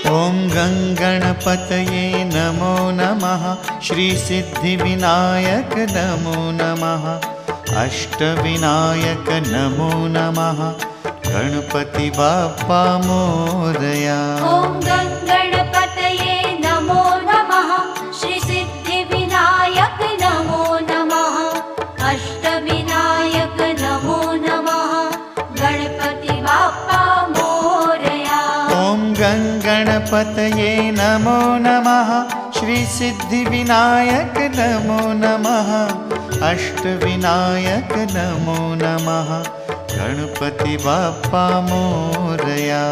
ॐ गङ्गणपतये नमो नमः। श्रीसिद्धिविनायक नमो नमः। अष्टविनायक नमो नमः। गणपति बाप्पा मोरया। ॐ गङ्गणपतये नमो नमः। श्रीसिद्धिविनायक नमो नमः। अष्टविनायक नमो नमः। गणपति बाप्पा मोरया। ॐ गङ्गणपतये नमो नमः। श्रीसिद्धिविनायक नमो नमः। अष्टविनायक नमो नमः। गणपति बाप्पा मोरया।